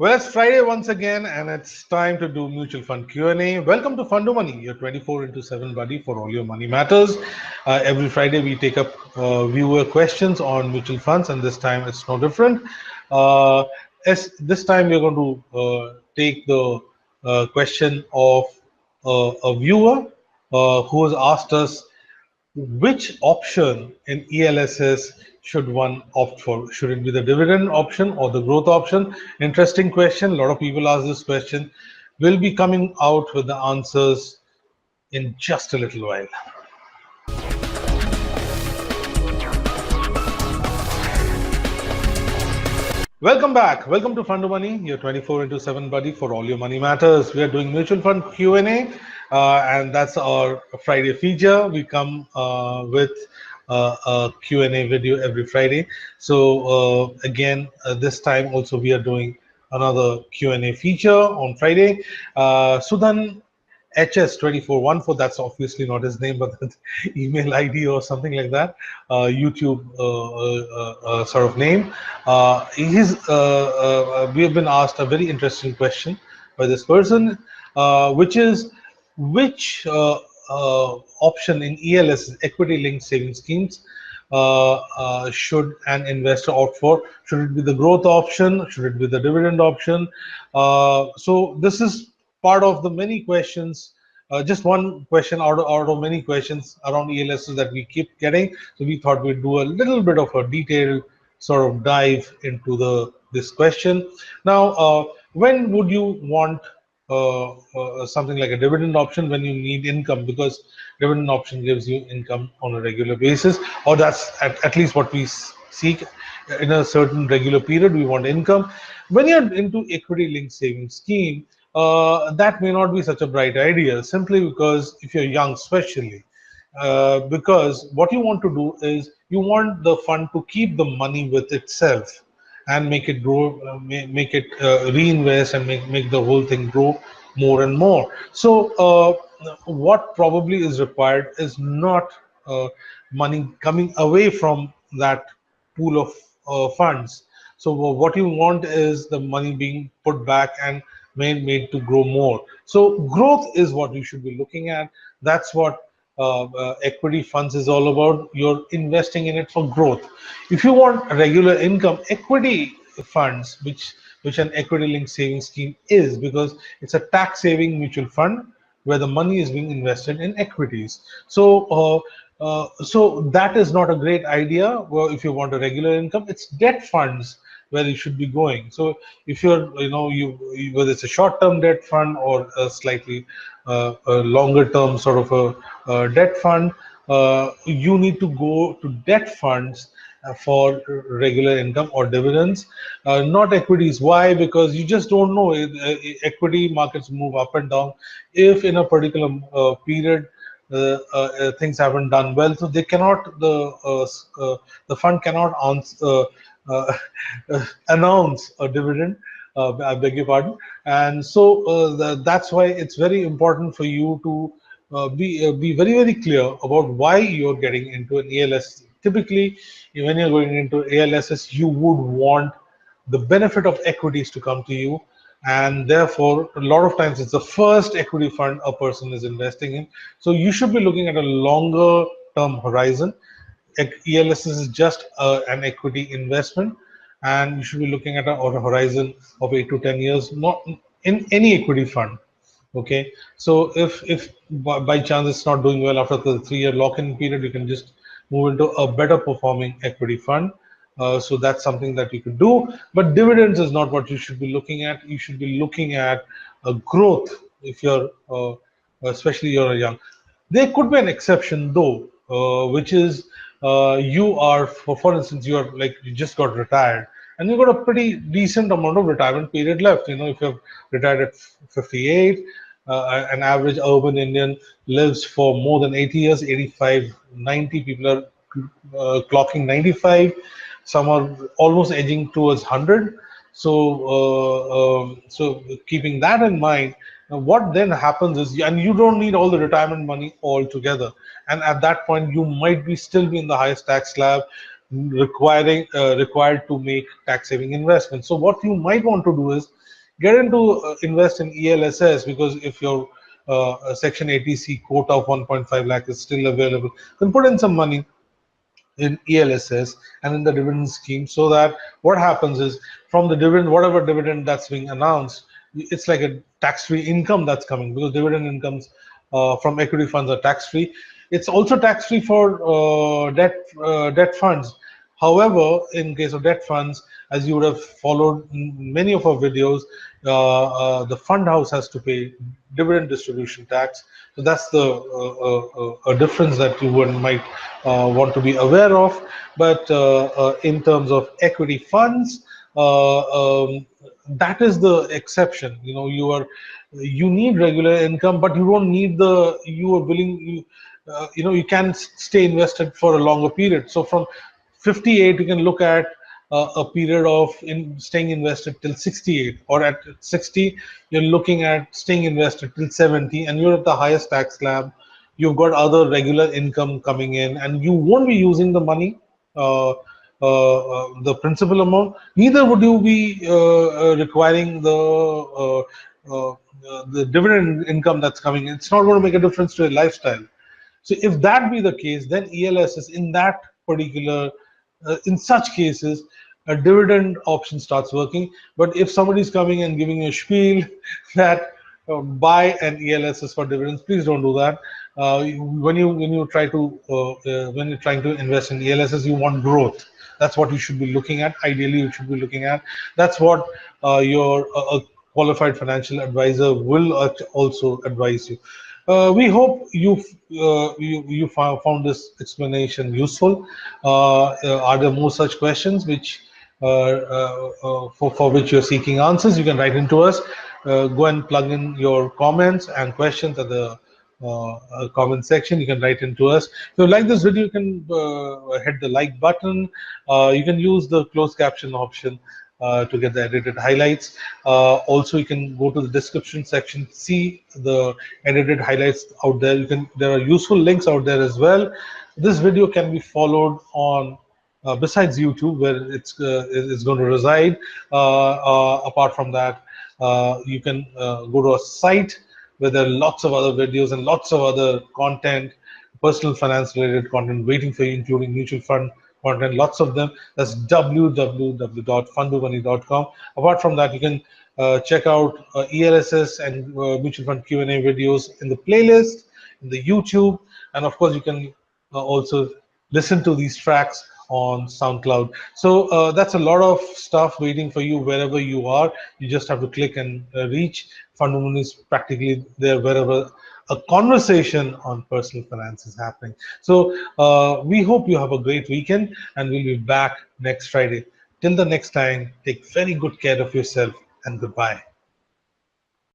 Well, it's Friday once again, and it's time to do mutual fund Q&A. Welcome to Fund to Money, your 24 into 7 buddy for all your money matters. Every Friday, we take up viewer questions on mutual funds, and this time it's no different. Uh, this time, we're going to take the question of a viewer who has asked us which option in ELSS should one opt for? Should it be the dividend option or the growth option? Interesting question. A lot of people ask this question. We'll be coming out with the answers in just a little while. Welcome back. Welcome to Fund to Money, your 24 into 7 buddy for all your money matters. We are doing mutual fund Q&A, and that's our Friday feature. We come with a Q&A video every Friday. So again, this time also we are doing another Q&A feature on Friday. Sudan HS2414, that's obviously not his name, but the email ID or something like that, YouTube sort of name. We have been asked a very interesting question by this person, which is which option in ELS, equity linked savings schemes, should an investor opt for? Should it be the growth option? Should it be the dividend option? So this is part of the many questions, just one question out of many questions around ELSs that we keep getting. So we thought we'd do a little bit of a detailed sort of dive into this question. Now, when would you want something like a dividend option? When you need income, because dividend option gives you income on a regular basis, or that's at least what we seek in a certain regular period. We want income. When you're into equity linked savings scheme, that may not be such a bright idea, simply because if you're young, especially, because what you want to do is you want the fund to keep the money with itself and make it grow, make it reinvest and make the whole thing grow more and more. So what probably is required is not money coming away from that pool of funds. So what you want is the money being put back and made to grow more. So growth is what you should be looking at. That's what equity funds is all about. You're investing in it for growth. If you want regular income, equity funds, which an equity linked savings scheme is, because it's a tax saving mutual fund where the money is being invested in equities. So that is not a great idea. Well, if you want a regular income, it's debt funds where you should be going. So if you're, whether it's a short-term debt fund or a slightly a longer-term sort of a debt fund, you need to go to debt funds for regular income or dividends, not equities. Why? Because you just don't know. Equity markets move up and down. If in a particular period things haven't done well, so they cannot, the fund cannot uh, announce a dividend. I beg your pardon. And so that's why it's very important for you to be very, very clear about why you're getting into an ALS. Typically, when you're going into ALSs, you would want the benefit of equities to come to you, and therefore a lot of times it's the first equity fund a person is investing in. So you should be looking at a longer term horizon. ELS is just an equity investment, and you should be looking at a horizon of 8 to 10 years, not in any equity fund. Okay, so if by chance it's not doing well after the 3-year lock-in period, you can just move into a better performing equity fund. So that's something that you could do. But dividends is not what you should be looking at. You should be looking at a growth if you're, especially you're young. There could be an exception though, which is you are, for instance, you are like you just got retired and you've got a pretty decent amount of retirement period left. If you've retired at 58, an average urban Indian lives for more than 80 years, 85, 90. People are clocking 95. Some are almost edging towards 100. So keeping that in mind, what then happens is, and you don't need all the retirement money altogether. And at that point, you might be still be in the highest tax slab. required to make tax saving investments. So what you might want to do is get into invest in ELSS, because if your Section 80C quota of 1.5 lakh is still available, then put in some money in ELSS and in the dividend scheme, so that what happens is, from the dividend, whatever dividend that's being announced, it's like a tax-free income that's coming, because dividend incomes from equity funds are tax-free. It's also tax-free for debt funds. However, in case of debt funds, as you would have followed many of our videos, the fund house has to pay dividend distribution tax. So that's the a difference that you might want to be aware of. But in terms of equity funds, that is the exception. You need regular income, but you don't need the you are willing you can stay invested for a longer period. So from 58, you can look at a period of staying invested till 68, or at 60 you're looking at staying invested till 70, and you're at the highest tax slab. You've got other regular income coming in, and you won't be using the money, the principal amount. Neither would you be requiring the dividend income that's coming in. It's not going to make a difference to your lifestyle. So if that be the case, then ELS is in that particular, in such cases, a dividend option starts working. But if somebody is coming and giving you a spiel that buy an ELSS for dividends, please don't do that. When you try to when you're trying to invest in ELSS, you want growth. That's what you should be looking at. Ideally, you should be looking at. That's what your qualified financial advisor will also advise you. We hope you found this explanation useful. Are there more such questions which for which you're seeking answers? You can write into us. Go and plug in your comments and questions at the comment section. You can write into us. If you like this video, you can hit the like button. You can use the closed caption option to get the edited highlights. Also, you can go to the description section, see the edited highlights out there. There are useful links out there as well. This video can be followed on besides YouTube, where it's going to reside. Apart from that, you can go to a site where there are lots of other videos and lots of other content, personal finance related content waiting for you, including mutual fund content, lots of them. That's www.fundomoney.com. Apart from that, you can check out ELSS and mutual fund Q&A videos in the playlist, in the YouTube, and of course, you can also listen to these tracks on SoundCloud. So that's a lot of stuff waiting for you wherever you are. You just have to click and reach. Fundamental is practically there wherever a conversation on personal finance is happening. So we hope you have a great weekend, and we'll be back next Friday. Till the next time, take very good care of yourself, and goodbye.